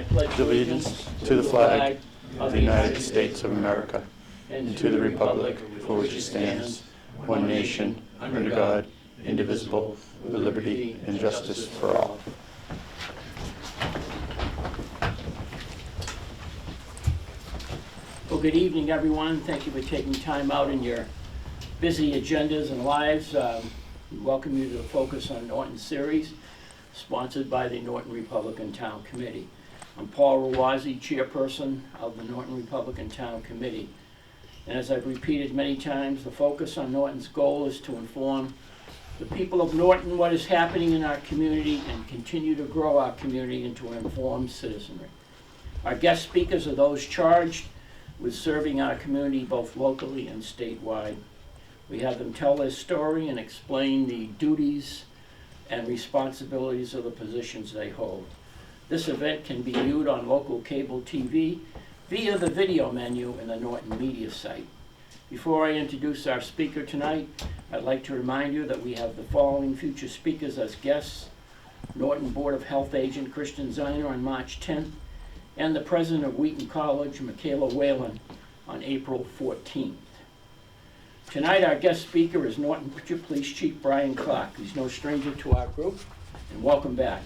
I pledge allegiance to the flag of the United States of America and to the republic for which it stands, one nation, under God, indivisible, with liberty and justice for all. Well, good evening, everyone. Thank you for taking time out in your busy agendas and lives. We welcome you to the Focus on Norton series, sponsored by the Norton Republican Town Committee. I'm Paul Rawazzi, chairperson of the Norton Republican Town Committee. And as I've repeated many times, the Focus on Norton's goal is to inform the people of Norton what is happening in our community and continue to grow our community into an informed citizenry. Our guest speakers are those charged with serving our community both locally and statewide. We have them tell their story and explain the duties and responsibilities of the positions they hold. This event can be viewed on local cable TV via the video menu in the Norton Media site. Before I introduce our speaker tonight, I'd like to remind you that we have the following future speakers as guests: Norton Board of Health agent Christian Ziner on March 10th, and the president of Wheaton College, Michaela Whalen, on April 14th. Tonight, our guest speaker is Norton Police Chief Brian Clark. He's no stranger to our group, and welcome back.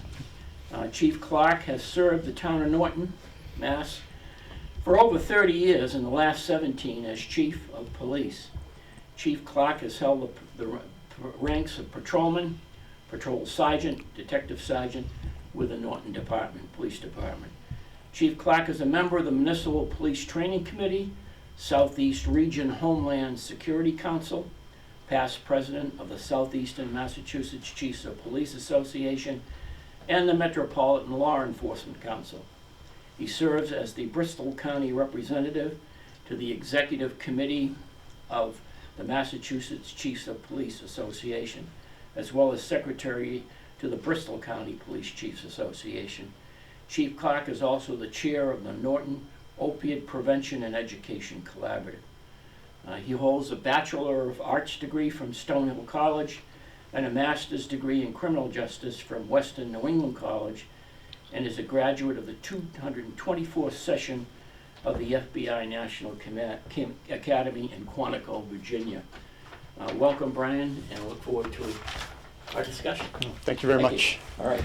Chief Clark has served the town of Norton, Mass. for over 30 years, and the last 17 as Chief of Police. Chief Clark has held the ranks of patrolman, patrol sergeant, detective sergeant with the Norton Police Department. Chief Clark is a member of the Municipal Police Training Committee, Southeast Region Homeland Security Council, past president of the Southeastern Massachusetts Chiefs of Police Association, and the Metropolitan Law Enforcement Council. He serves as the Bristol County representative to the Executive Committee of the Massachusetts Chiefs of Police Association, as well as secretary to the Bristol County Police Chiefs Association. Chief Clark is also the chair of the Norton Opiate Prevention and Education Collaborative. He holds a Bachelor of Arts degree from Stonehill College and a master's degree in criminal justice from Western New England College, and is a graduate of the 224th session of the FBI National Academy in Quantico, Virginia. Welcome, Brian, and I look forward to our discussion. Thank you very much. All right.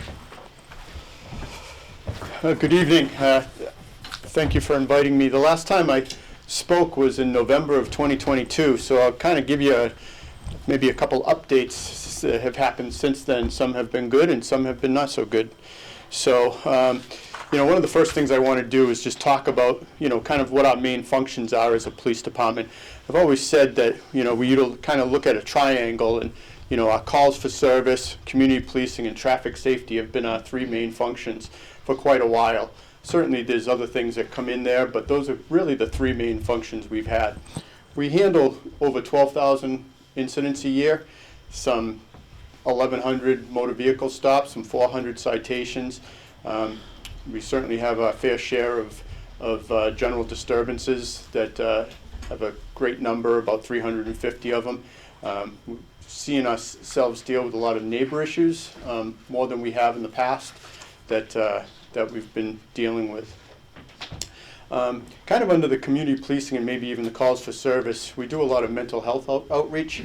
Good evening. Thank you for inviting me. The last time I spoke was in November of 2022, so I'll kind of give you maybe a couple updates that have happened since then. Some have been good and some have been not so good. So, one of the first things I want to do is just talk about, kind of what our main functions are as a police department. I've always said that, we kind of look at a triangle, and, our calls for service, community policing, and traffic safety have been our three main functions for quite a while. Certainly there's other things that come in there, but those are really the three main functions we've had. We handle over 12,000 incidents a year, some 1,100 motor vehicle stops, some 400 citations. We certainly have a fair share of general disturbances that have a great number, about 350 of them. We're seeing ourselves deal with a lot of neighbor issues, more than we have in the past, that we've been dealing with. Kind of under the community policing and maybe even the calls for service, we do a lot of mental health outreach.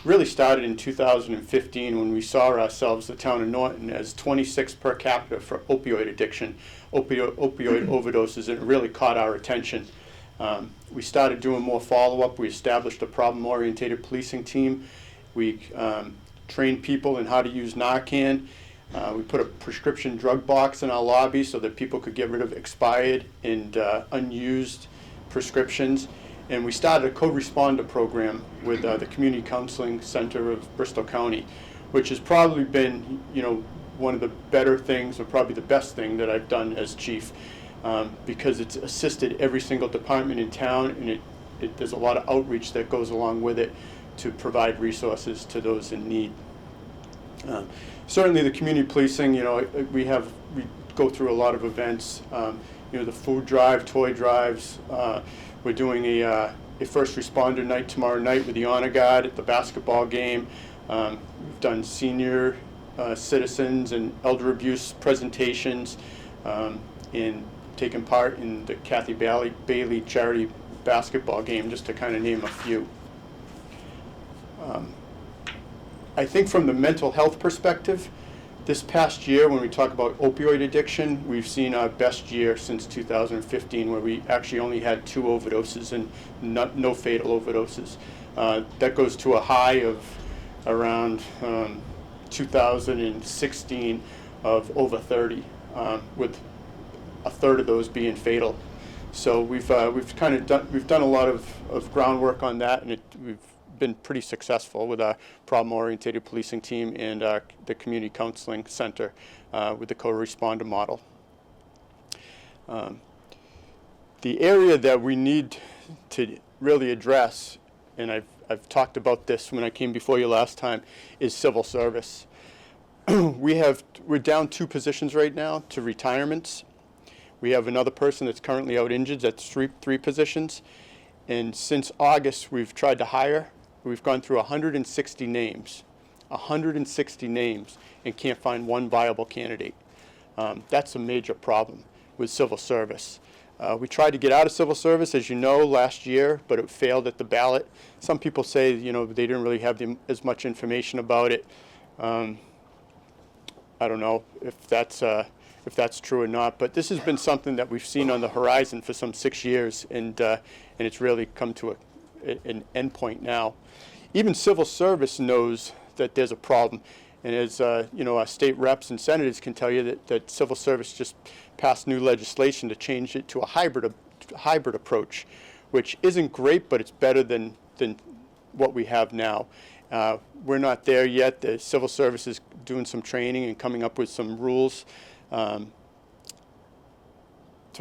Really started in 2015 when we saw ourselves, the town of Norton, as 26 per capita for opioid addiction, opioid overdoses, and it really caught our attention. We started doing more follow-up. We established a problem-oriented policing team. We trained people in how to use Narcan. We put a prescription drug box in our lobby so that people could get rid of expired and unused prescriptions. And we started a co-responder program with the Community Counseling Center of Bristol County, which has probably been, one of the better things, or probably the best thing that I've done as chief, because it's assisted every single department in town, and there's a lot of outreach that goes along with it to provide resources to those in need. Certainly the community policing, we go through a lot of events, the food drive, toy drives. We're doing a first responder night tomorrow night with the Honor Guard at the basketball game. We've done senior citizens and elder abuse presentations. and taken part in the Kathy Bailey charity basketball game, just to kind of name a few. I think from the mental health perspective, this past year, when we talk about opioid addiction, we've seen our best year since 2015, where we actually only had 2 overdoses and no fatal overdoses. That goes to a high of around 2016 of over 30, with a third of those being fatal. So we've done a lot of groundwork on that, and we've been pretty successful with our problem-oriented policing team and the community counseling center with the co-responder model. The area that we need to really address, and I've talked about this when I came before you last time, is civil service. We're down 2 positions right now to retirements. We have another person that's currently out injured. That's three positions. And since August, we've tried to hire. We've gone through 160 names, and can't find one viable candidate. That's a major problem with civil service. We tried to get out of civil service, as you know, last year, but it failed at the ballot. Some people say, they didn't really have as much information about it. I don't know if that's true or not, but this has been something that we've seen on the horizon for some 6 years, and it's really come to an end point now. Even civil service knows that there's a problem, and as our state reps and senators can tell you that civil service just passed new legislation to change it to a hybrid approach, which isn't great, but it's better than what we have now. We're not there yet. The civil service is doing some training and coming up with some rules to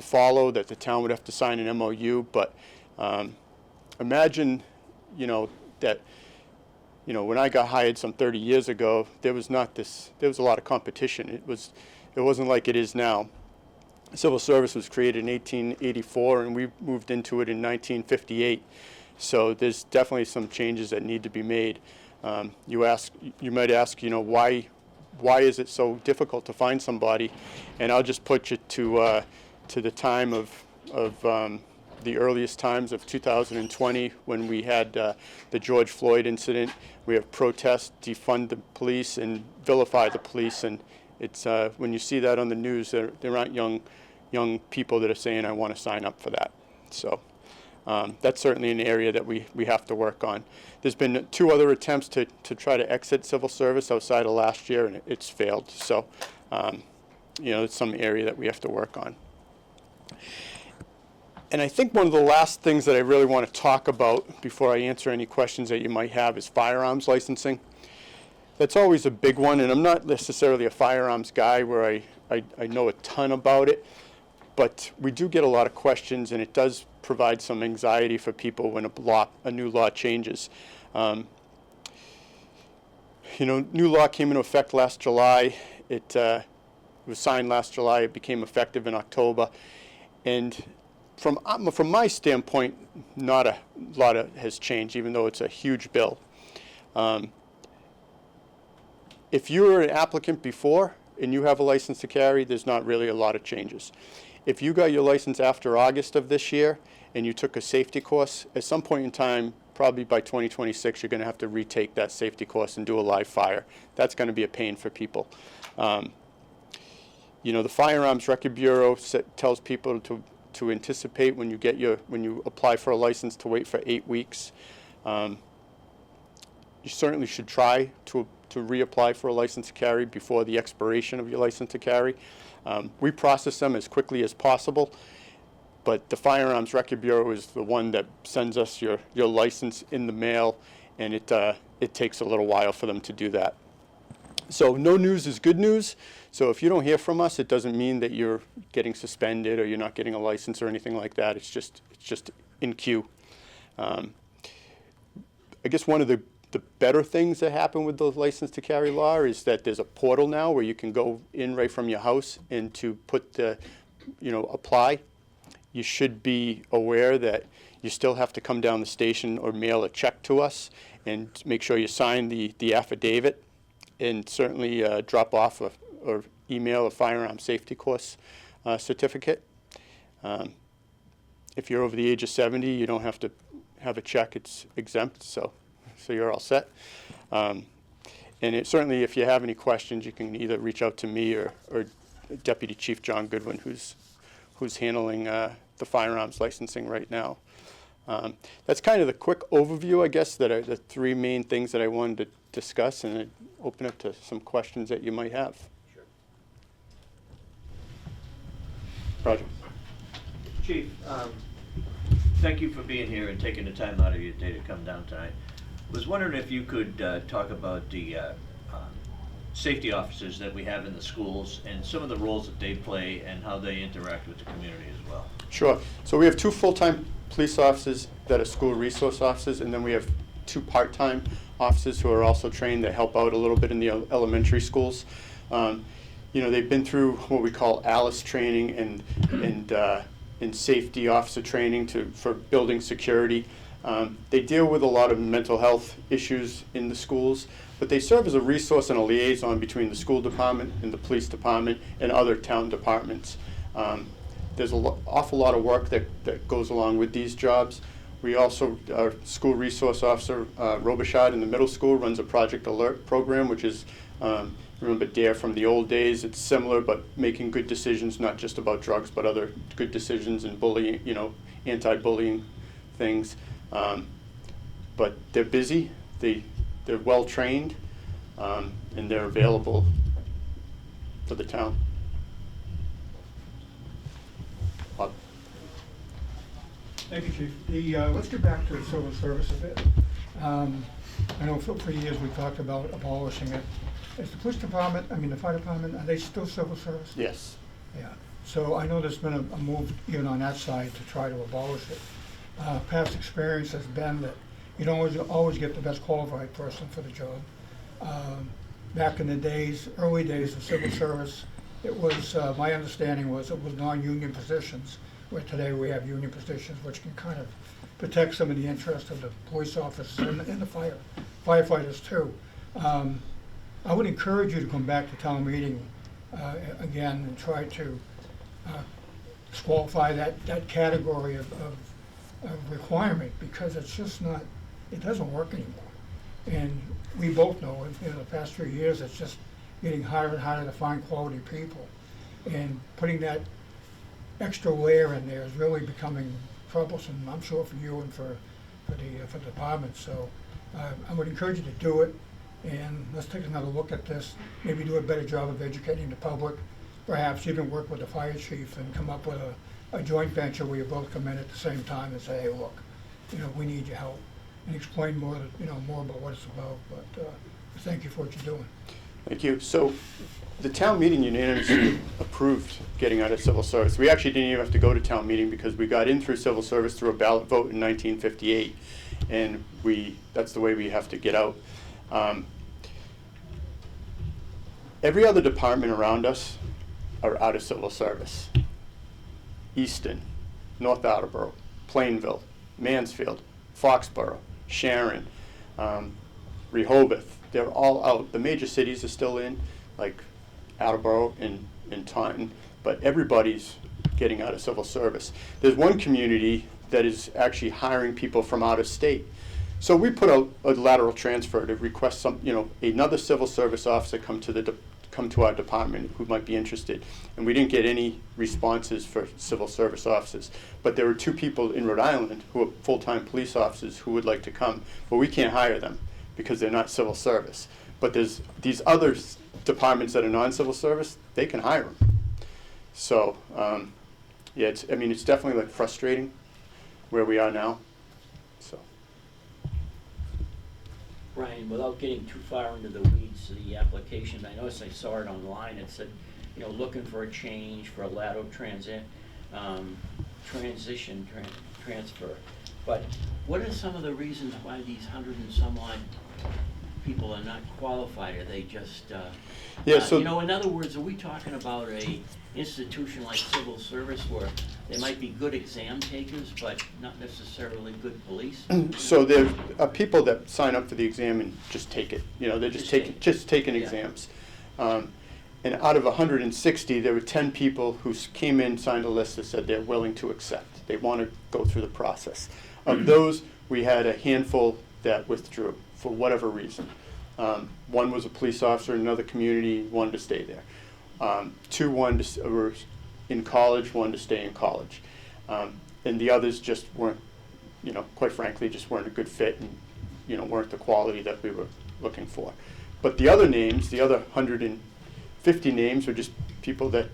follow that the town would have to sign an MOU, but imagine, that, when I got hired some 30 years ago, there was a lot of competition. It wasn't like it is now. Civil service was created in 1884, and we moved into it in 1958. So there's definitely some changes that need to be made. You might ask, why is it so difficult to find somebody? And I'll just put you to the time of the earliest times of 2020, when we had the George Floyd incident. We have protests, defund the police, and vilify the police. And it's when you see that on the news, there aren't young people that are saying, I want to sign up for that. So that's certainly an area that we have to work on. There's been 2 other attempts to try to exit civil service outside of last year, and it's failed. So it's some area that we have to work on. And I think one of the last things that I really want to talk about before I answer any questions that you might have is firearms licensing. That's always a big one, and I'm not necessarily a firearms guy where I know a ton about it, but we do get a lot of questions, and it does provide some anxiety for people when a new law changes. New law came into effect last July. It was signed last July. It became effective in October, and from my standpoint, not a lot has changed, even though it's a huge bill. If you were an applicant before and you have a license to carry, there's not really a lot of changes. If you got your license after August of this year and you took a safety course, at some point in time, probably by 2026, you're going to have to retake that safety course and do a live fire. That's going to be a pain for people. The Firearms Record Bureau tells people to anticipate when you apply for a license to wait for 8 weeks. You certainly should try to reapply for a license to carry before the expiration of your license to carry. We process them as quickly as possible, but the Firearms Record Bureau is the one that sends us your license in the mail, and it takes a little while for them to do that. So no news is good news. So if you don't hear from us, it doesn't mean that you're getting suspended or you're not getting a license or anything like that. It's just in queue. I guess one of the better things that happen with the license to carry law is that there's a portal now where you can go in right from your house and to put apply. You should be aware that you still have to come down the station or mail a check to us and make sure you sign the affidavit, and certainly drop off or email a firearm safety course certificate. If you're over the age of 70, you don't have to have a check. It's exempt, so you're all set. And certainly, if you have any questions, you can either reach out to me or Deputy Chief John Goodwin, who's handling the firearms licensing right now. That's kind of the quick overview, I guess, that are the three main things that I wanted to discuss, and I'd open up to some questions that you might have. Sure. Roger. Chief, thank you for being here and taking the time out of your day to come down tonight. Was wondering if you could talk about the safety officers that we have in the schools and some of the roles that they play and how they interact with the community as well. Sure. So we have 2 full-time police officers that are school resource officers, and then we have 2 part-time officers who are also trained that help out a little bit in the elementary schools. You know, they've been through what we call ALICE training and safety officer training for building security. They deal with a lot of mental health issues in the schools, but they serve as a resource and a liaison between the school department and the police department and other town departments. There's an awful lot of work that goes along with these jobs. We also, our school resource officer, Robichaud in the middle school, runs a Project Alert program, which is, remember DARE from the old days. It's similar, but making good decisions, not just about drugs, but other good decisions and bullying, you know, anti-bullying things. But they're busy, they're well-trained, and they're available for the town. Bob. Thank you, Chief. Let's get back to the civil service a bit. I know for years we talked about abolishing it. Is the police department, the fire department, are they still civil service? Yes. Yeah. So I know there's been a move even on that side to try to abolish it. Past experience has been that you don't always get the best qualified person for the job. Back in the days, early days of civil service, it was, my understanding was it was non-union positions, where today we have union positions, which can kind of protect some of the interests of the police officers and the firefighters too. I would encourage you to come back to town meeting again and try to disqualify that category of requirement, because it's just not, it doesn't work anymore. And we both know in the past few years it's just getting harder and harder to find quality people. And putting that extra layer in there is really becoming troublesome, I'm sure, for you and for the department. So I would encourage you to do it, and let's take another look at this. Maybe do a better job of educating the public. Perhaps even work with the fire chief and come up with a joint venture where you both come in at the same time and say, hey, look, we need your help, and explain more about what it's about. But thank you for what you're doing. Thank you. So the town meeting unanimously approved getting out of civil service. We actually didn't even have to go to town meeting because we got in through civil service through a ballot vote in 1958, and that's the way we have to get out. Every other department around us are out of civil service. Easton, North Attleboro, Plainville, Mansfield, Foxborough, Sharon, Rehoboth, they're all out. The major cities are still in, like Attleboro and Taunton, but everybody's getting out of civil service. There's one community that is actually hiring people from out of state. So we put out a lateral transfer to request another civil service officer come to our department who might be interested. And we didn't get any responses for civil service officers. But there were 2 people in Rhode Island who are full-time police officers who would like to come, but we can't hire them because they're not civil service. But there's these other departments that are non-civil service, they can hire them. So, yeah, it's definitely frustrating where we are now. So. Brian, without getting too far into the weeds, the application, I noticed I saw it online, it said, looking for a change for a lateral transfer. But what are some of the reasons why these 100 and some odd people are not qualified? Are they just, in other words, are we talking about a institution like civil service where they might be good exam takers, but not necessarily good police? So there are people that sign up for the exam and just take it. They're just taking exams. And out of 160, there were 10 people who came in, signed a list that said they're willing to accept. They want to go through the process. Of those, we had a handful that withdrew for whatever reason. One was a police officer in another community, wanted to stay there. Two were in college, wanted to stay in college. And the others just weren't, quite frankly, just weren't a good fit and, weren't the quality that we were looking for. But the other names, the other 150 names, were just people that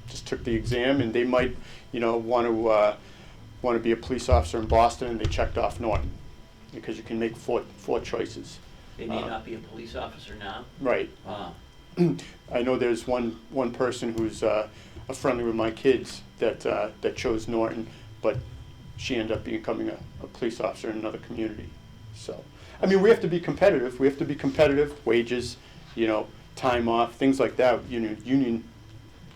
just took the exam, and they might, want to be a police officer in Boston, and they checked off Norton, because you can make four choices. They may not be a police officer now. Right. I know there's one person who's a friendly with my kids that chose Norton, but she ended up becoming a police officer in another community. So, I mean, we have to be competitive. We have to be competitive. Wages, time off, things like that. Union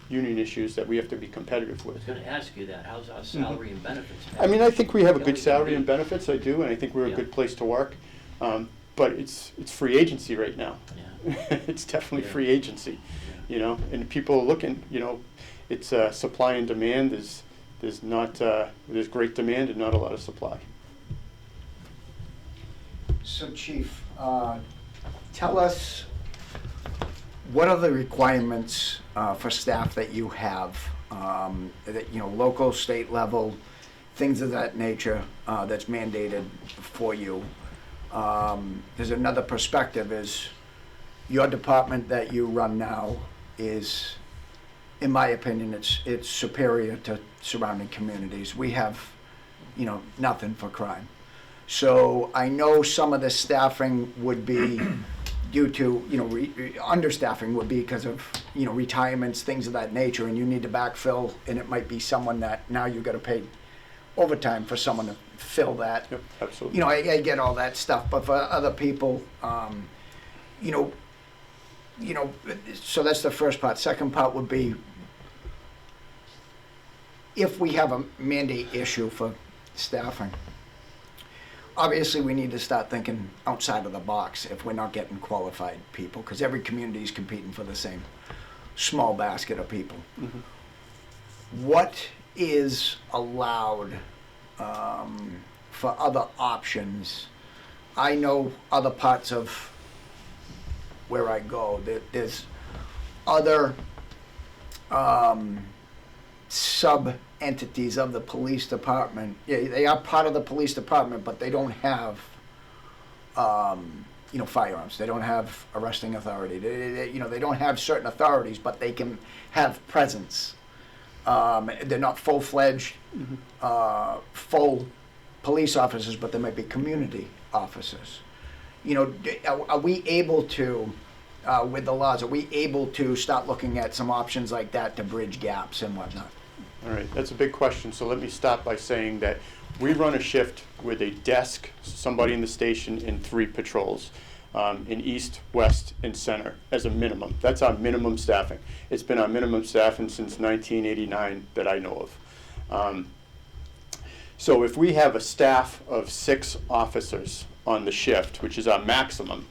issues that we have to be competitive I with. was going to ask you that. How's our salary and benefits? I mean, I think we have a Yeah, good we can salary be- and benefits. I do, and I think we're a Yeah. good place to work. But it's free agency right now. Yeah. It's definitely Yeah. free agency, and people are looking. It's supply and demand. There's great demand and not a lot of supply. So Chief, tell us, what are the requirements for staff that you have, local, state level, things of that nature that's mandated for you? There's another perspective is your department that you run now is, in my opinion, it's superior to surrounding communities. We have, nothing for crime. So I know some of the staffing would be due to, understaffing would be because of, retirements, things of that nature, and you need to backfill, and it might be someone that now you gotta pay overtime for someone to fill that. Yep, absolutely. I get all that stuff, but for other people, so that's the first part. Second part would be, if we have a mandate issue for staffing, obviously we need to start thinking outside of the box if we're not getting qualified people, because every community is competing for the same small basket of people. Mm-hmm. What is allowed for other options? I know other parts of where I go, there's other sub-entities of the police department. Yeah, they are part of the police department, but they don't have, firearms. They don't have arresting authority. They don't have certain authorities, but they can have presence. They're not full-fledged, full police officers, but they might be community officers. Are we able to, with the laws, are we able to start looking at some options like that to bridge gaps and whatnot? All right, that's a big question. So let me start by saying that we run a shift with a desk, somebody in the station, and 3 patrols in east, west, and center as a minimum. That's our minimum staffing. It's been our minimum staffing since 1989 that I know of. So if we have a staff of 6 officers on the shift, which is our maximum,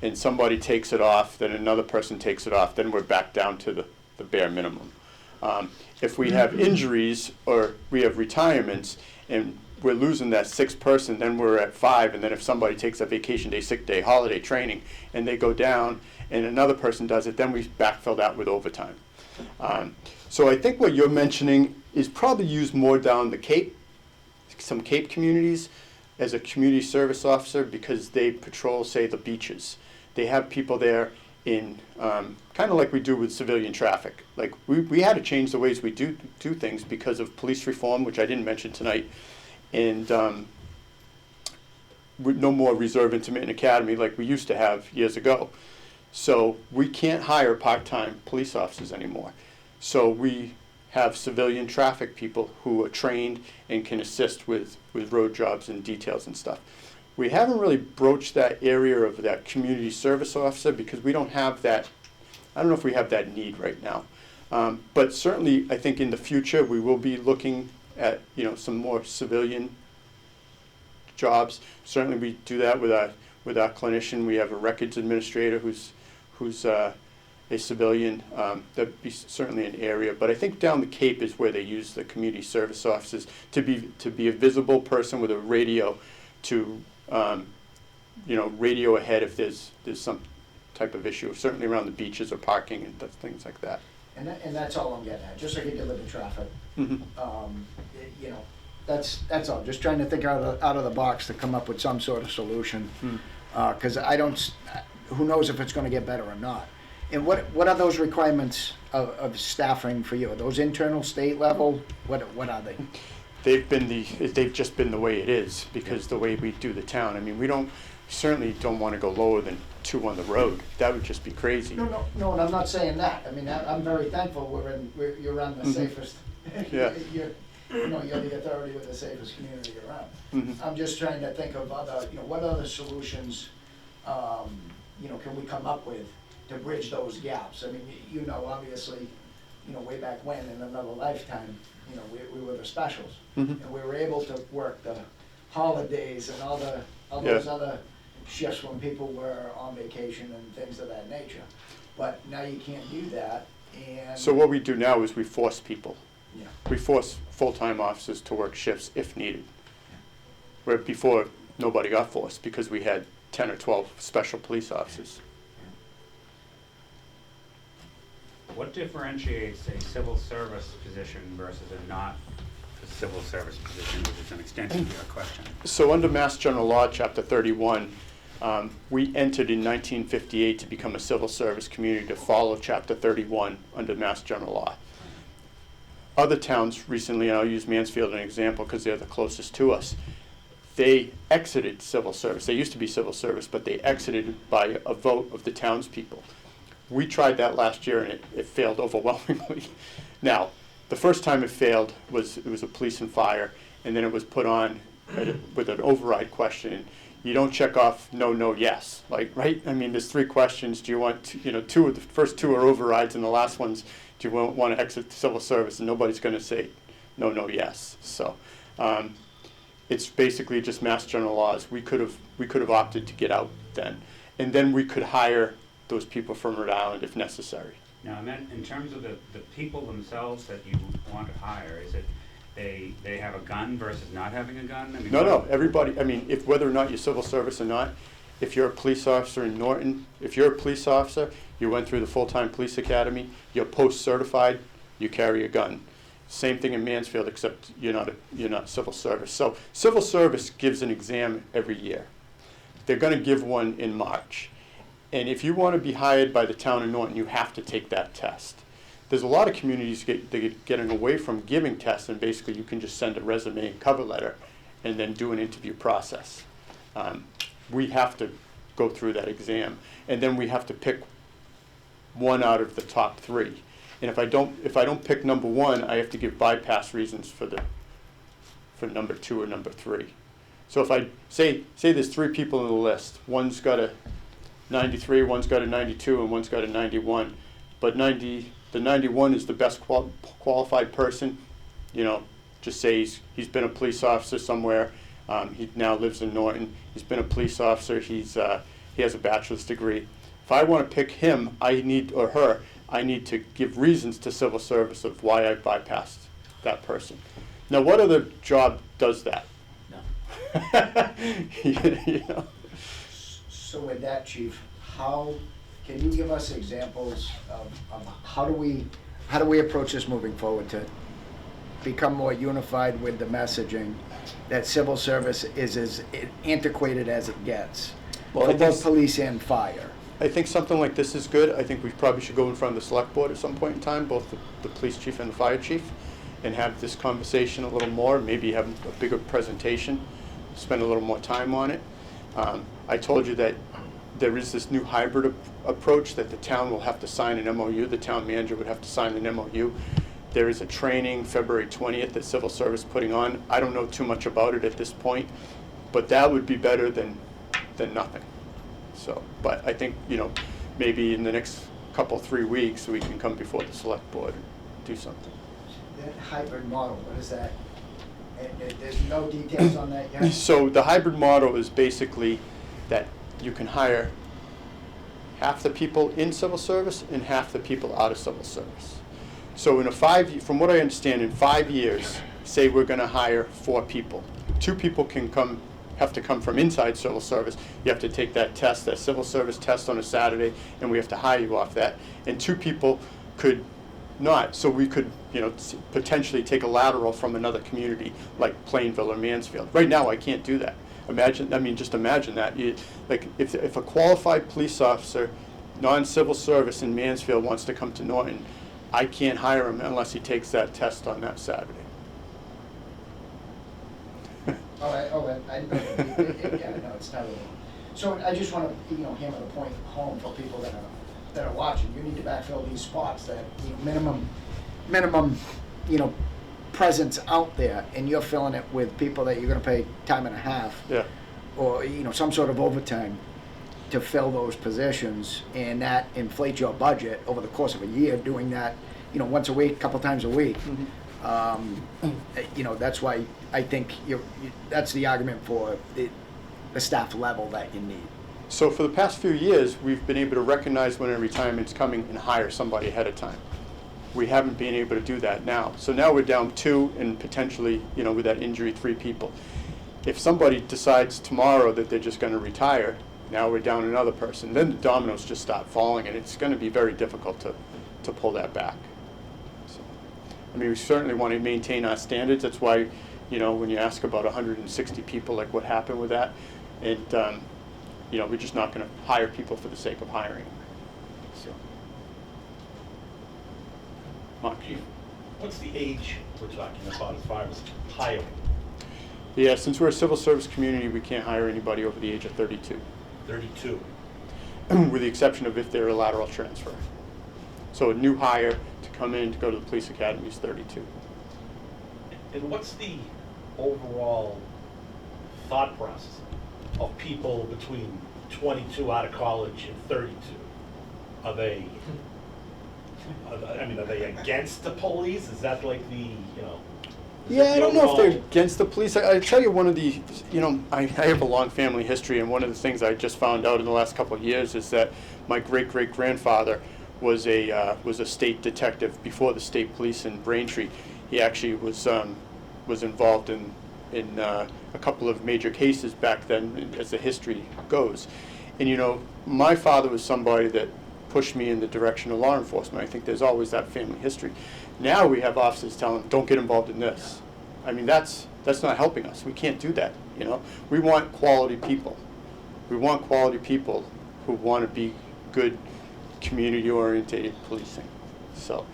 and somebody takes it off, then another person takes it off, then we're back down to the bare minimum. If we have injuries or we have retirements and we're losing that 6th person, then we're at 5, and then if somebody takes a vacation day, sick day, holiday, training, and they go down and another person does it, then we backfill that with overtime. So I think what you're mentioning is probably used more down the Cape, some Cape communities, as a community service officer, because they patrol, say, the beaches. They have people there in kind of like we do with civilian traffic. Like we had to change the ways we do things because of police reform, which I didn't mention tonight, and no more reserve intermittent academy like we used to have years ago. So we can't hire part-time police officers anymore. So we have civilian traffic people who are trained and can assist with road jobs and details and stuff. We haven't really broached that area of that community service officer because we don't have that, I don't know if we have that need right now. But certainly, I think in the future, we will be looking at, some more civilian jobs. Certainly, we do that with our clinician. We have a records administrator who's a civilian, that'd be certainly an area. But I think down the Cape is where they use the community service officers to be a visible person with a radio to, radio ahead if there's some type of issue, certainly around the beaches or parking and things like that. And that's all I'm getting at, just like you did with the traffic. Mhm. That's all, just trying to think out of the box to come up with some sort of solution. Because who knows if it's gonna get better or not. And what are those requirements of staffing for you? Are those internal, state level? What are they? They've just been the way it is because the way we do the town. I mean, certainly don't want to go lower than 2 on the road. That would just be crazy. No, and I'm not saying that. I mean, I'm very thankful you're on the safest. Yeah. You're the authority with the safest community around. I'm just trying to think of what other solutions, can we come up with to bridge those gaps? I mean, obviously, way back when in another lifetime, we were the specials. And we were able to work the holidays and all those other shifts when people were on vacation and things of that nature. But now you can't do that, and. So what we do now is we force people. Yeah. We force full-time officers to work shifts if needed. Where before, nobody got forced because we had 10 or 12 special police officers. What differentiates a civil service position versus a not a civil service position, which is an extension to your question? So under Mass General Law, Chapter 31, we entered in 1958 to become a civil service community to follow Chapter 31 under Mass General Law. Other towns recently, and I'll use Mansfield as an example because they're the closest to us, they exited civil service. They used to be civil service, but they exited by a vote of the townspeople. We tried that last year and it failed overwhelmingly. Now, the first time it failed it was a police and fire, and then it was put on with an override question. You don't check off no, yes, right? I mean, there's 3 questions. Do you want the first 2 are overrides, and the last one's do you want to exit the civil service? And nobody's going to say no, yes. So it's basically just Mass General laws. We could have opted to get out then, and then we could hire those people from Rhode Island if necessary. Now, I meant in terms of the people themselves that you want to hire, is it they have a gun versus not having a gun? I mean, No, everybody, I mean, if whether or not you're civil service or not, if you're a police officer in Norton, if you're a police officer, you went through the full-time police academy, you're post-certified, you carry a gun. Same thing in Mansfield, except you're not civil service. So civil service gives an exam every year. They're gonna give one in March. And if you want to be hired by the town of Norton, you have to take that test. There's a lot of communities getting away from giving tests, and basically you can just send a resume and cover letter and then do an interview process. We have to go through that exam, and then we have to pick one out of the top 3. And if I don't pick number 1, I have to give bypass reasons for number 2 or number 3. So if I say there's 3 people on the list, one's got a 93, one's got a 92, and one's got a 91. But the 91 is the best qualified person. Just say he's been a police officer somewhere. He now lives in Norton. He's been a police officer. He has a bachelor's degree. If I want to pick him, I need to give reasons to civil service of why I bypassed that person. Now, what other job does that? No. So with that, Chief, can you give us examples of how do we approach this moving forward to become more unified with the messaging that civil service is as antiquated as it gets Well, for I both think- police and fire? I think something like this is good. I think we probably should go in front of the select board at some point in time, both the police chief and the fire chief, and have this conversation a little more, maybe have a bigger presentation, spend a little more time on it. I told you that there is this new hybrid approach that the town will have to sign an MOU, the town manager would have to sign an MOU. There is a training February 20th that Civil Service putting on. I don't know too much about it at this point, but that would be better than nothing. So, but I think, maybe in the next 3 weeks, we can come before the select board and do something. That hybrid model, what is that? And there's no details on that yet? So the hybrid model is basically that you can hire half the people in civil service and half the people out of civil service. So from what I understand, in 5 years, say we're going to hire 4 people. 2 people have to come from inside civil service. You have to take that test, that civil service test on a Saturday, and we have to hire you off that. And 2 people could not. So we could, potentially take a lateral from another community like Plainville or Mansfield. Right now, I can't do that. Just imagine that. Like if a qualified police officer, non-civil service in Mansfield wants to come to Norton, I can't hire him unless he takes that test on that Saturday. I know, it's terrible. So I just want to, hammer the point home for people that are watching. You need to backfill these spots that minimum, presence out there, and you're filling it with people that you're going to pay time and a half, Yeah. or some sort of overtime to fill those positions, and that inflates your budget over the course of a year. Doing that, once a week, a couple times a week. That's why I think that's the argument for the staff level that you need. So for the past few years, we've been able to recognize when a retirement's coming and hire somebody ahead of time. We haven't been able to do that now. So now we're down 2 and potentially, with that injury, 3 people. If somebody decides tomorrow that they're just going to retire, now we're down another person. Then the dominoes just start falling, and it's going to be very difficult to pull that back. So, we certainly want to maintain our standards. That's why, when you ask about 160 people, like what happened with that, we're just not going to hire people for the sake of hiring. So, Mark. Chief, what's the age we're talking about as far as hiring? Yeah, since we're a civil service community, we can't hire anybody over the age of 32, 32. with the exception of if they're a lateral transfer. So a new hire to come in to go to the police academy is 32. And what's the overall thought process of people between 22 out of college and 32? Are they against the police? Is that like the, Yeah, I don't know if they're against the police. I tell you, one of the, I have a long family history, and one of the things I just found out in the last couple of years is that my great-great-grandfather was a state detective before the state police in Braintree. He actually was involved in a couple of major cases back then, as the history goes. And my father was somebody that pushed me in the direction of law enforcement. I think there's always that family history. Now we have officers telling them, don't get involved in this. That's not helping us. We can't do that. We want quality people. We want quality people who want to be good community-oriented policing. So,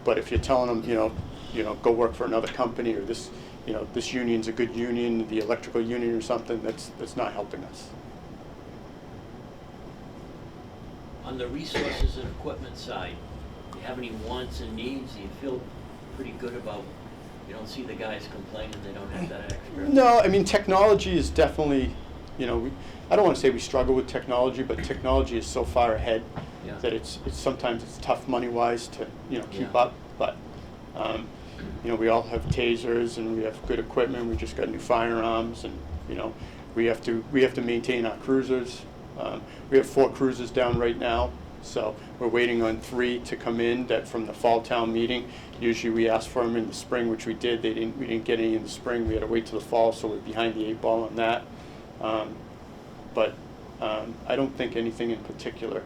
but if you're telling them, go work for another company, or this union's a good union, the electrical union or something, that's not helping us. On the resources and equipment side, do you have any wants and needs? Do you feel pretty good about, you don't see the guys complaining they don't have that extra? No, technology is definitely, I don't want to say we struggle with technology, but technology is so far ahead that it's sometimes it's tough money-wise to, keep up. But, we all have tasers and we have good equipment. We just got new firearms, and, we have to maintain our cruisers. We have 4 cruisers down right now, so we're waiting on 3 to come in that from the fall town meeting. Usually we ask for them in the spring, which we did. We didn't get any in the spring. We had to wait till the fall, so we're behind the 8 ball on that. But I don't think anything in particular.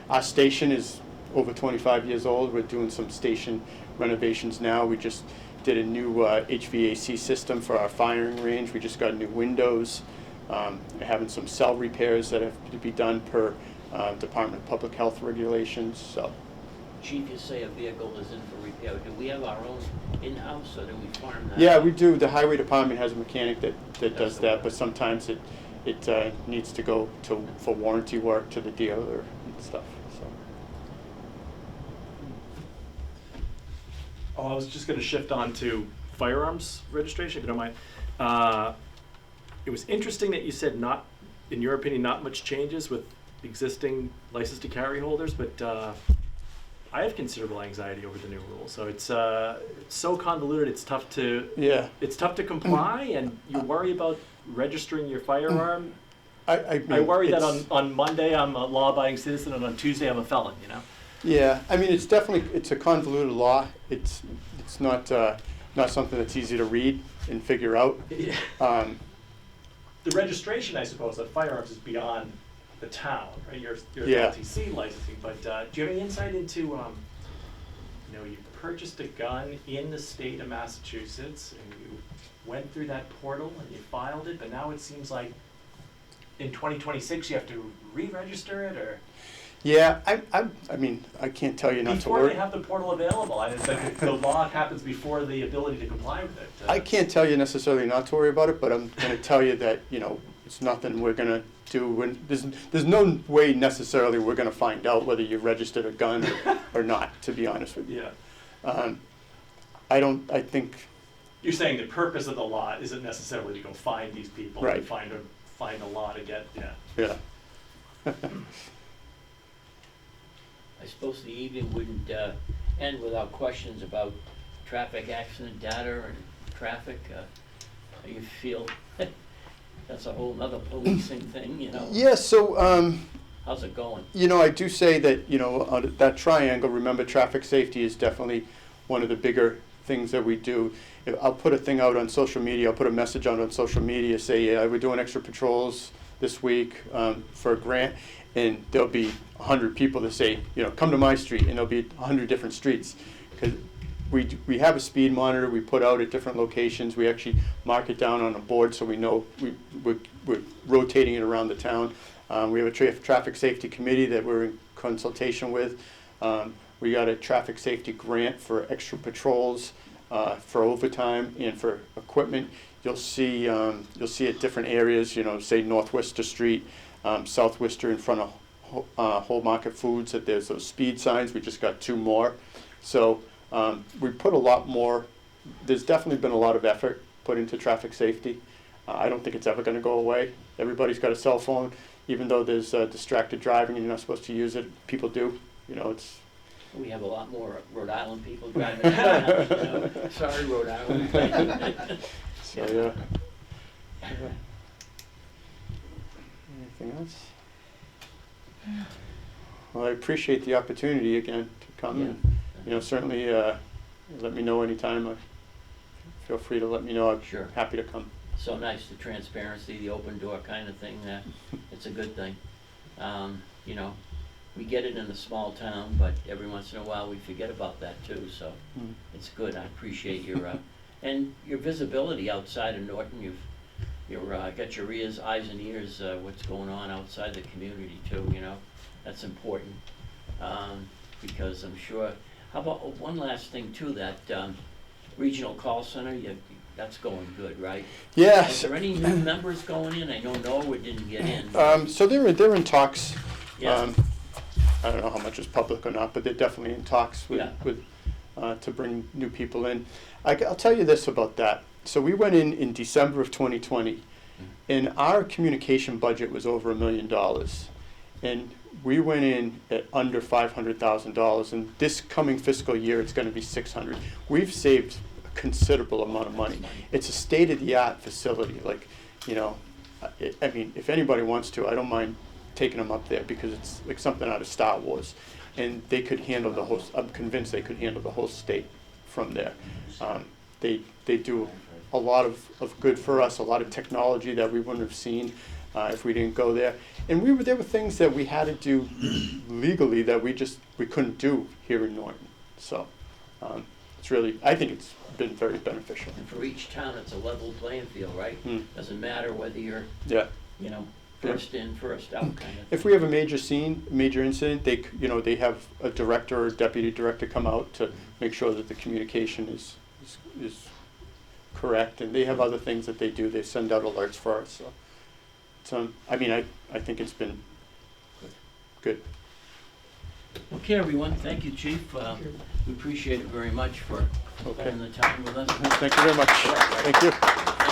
Our station is over 25 years old. We're doing some station renovations now. We just did a new HVAC system for our firing range. We just got new windows. Having some cell repairs that have to be done per Department of Public Health regulations. So, Chief, you say a vehicle is in for repair. Do we have our own in-house, or do we farm that? yeah, we do. The highway department has a mechanic that does that, but sometimes it needs to go for warranty work to the dealer and stuff. So. Oh, I was just going to shift on to firearms registration, if you don't mind. It was interesting that you said not, in your opinion, not much changes with existing license to carry holders, but I have considerable anxiety over the new rules. So it's so convoluted. It's tough to comply, and you worry about registering your firearm. I mean, I worry that it's- on Monday I'm a law-abiding citizen and on Tuesday I'm a felon, you know? Yeah, I mean, it's definitely, it's a convoluted law. It's not, not something that's easy to read and figure out. Um, The registration, I suppose, of firearms is beyond the town, right? You're Yeah. LTC licensing, but do you have any insight into, you know, you purchased a gun in the state of Massachusetts and you went through that portal and you filed it, but now it seems like in 2026 you have to re-register it, or? Yeah, I mean, I can't tell you not to Before worry. they have the portal available, and it's like the law happens before the ability to comply with it. I can't tell you necessarily not to worry about it, but I'm gonna tell you that, you know, it's nothing we're gonna do. When, there's no way necessarily we're gonna find out whether you registered a gun or not, to be honest with you. Yeah. I think, You're saying the purpose of the law isn't necessarily to go find these people Right. and find a law to get, yeah. yeah. I suppose the evening wouldn't end without questions about traffic accident data and traffic. How you feel? That's a whole nother policing thing, you know? Yeah, so, How's it going? you know, I do say that, you know, on that triangle, remember, traffic safety is definitely one of the bigger things that we do. I'll put a thing out on social media, I'll put a message out on social media, say, yeah, we're doing extra patrols this week for a grant, and there'll be 100 people that say, you know, come to my street, and there'll be 100 different streets. Because we have a speed monitor we put out at different locations. We actually mark it down on a board so we know we're rotating it around the town. We have a traffic safety committee that we're in consultation with. We got a traffic safety grant for extra patrols, for overtime and for equipment. You'll see at different areas, you know, say North Worcester Street, South Worcester in front of Whole Market Foods, that there's those speed signs. We just got 2 more. So we put a lot more, there's definitely been a lot of effort put into traffic safety. I don't think it's ever going to go away. Everybody's got a cell phone, even though there's distracted driving and you're not supposed to use it. People do, you know, it's. We have a lot more Rhode Island people driving around, you know? Sorry, Rhode Island. So, yeah. Anything else? Well, I appreciate the opportunity again to come and, you know, certainly let me know anytime. Feel free to let me know. I'm Sure. happy to come. So nice, the transparency, the open door kind of thing, it's a good thing. You know, we get it in a small town, but every once in a while we forget about that too, so it's good. I appreciate your, and your visibility outside of Norton. You've got your eyes and ears, what's going on outside the community too, you know? That's important, because I'm sure, how about one last thing too, that regional call center, that's going good, right? Yeah. Is there any new members going in? I know Norwood didn't get in. So they're in talks. Yeah. I don't know how much is public or not, but they're definitely in talks Yeah. to bring new people in. I'll tell you this about that. So we went in December of 2020, and our communication budget was over $1 million. And we went in at under $500,000, and this coming fiscal year, it's gonna be $600,000. We've saved a considerable amount of money. It's a state-of-the-art facility, like, you know, I mean, if anybody wants to, I don't mind taking them up there, because it's like something out of Star Wars. And they could handle the whole, I'm convinced they could handle the whole state from there. They do a lot of good for us, a lot of technology that we wouldn't have seen if we didn't go there. And there were things that we had to do legally that we couldn't do here in Norton. So it's really, I think it's been very beneficial. And for each town, it's a level playing field, right? Doesn't matter whether you're, Yeah. you know, first in, first out kind of thing. If we have a major incident, they have a director or deputy director come out to make sure that the communication is correct, and they have other things that they do. They send out alerts for us. So, I mean, I think it's been good. Okay, everyone, thank you, Chief. We appreciate it very much for Okay. spending the time with us. Thank you very much. Thank you.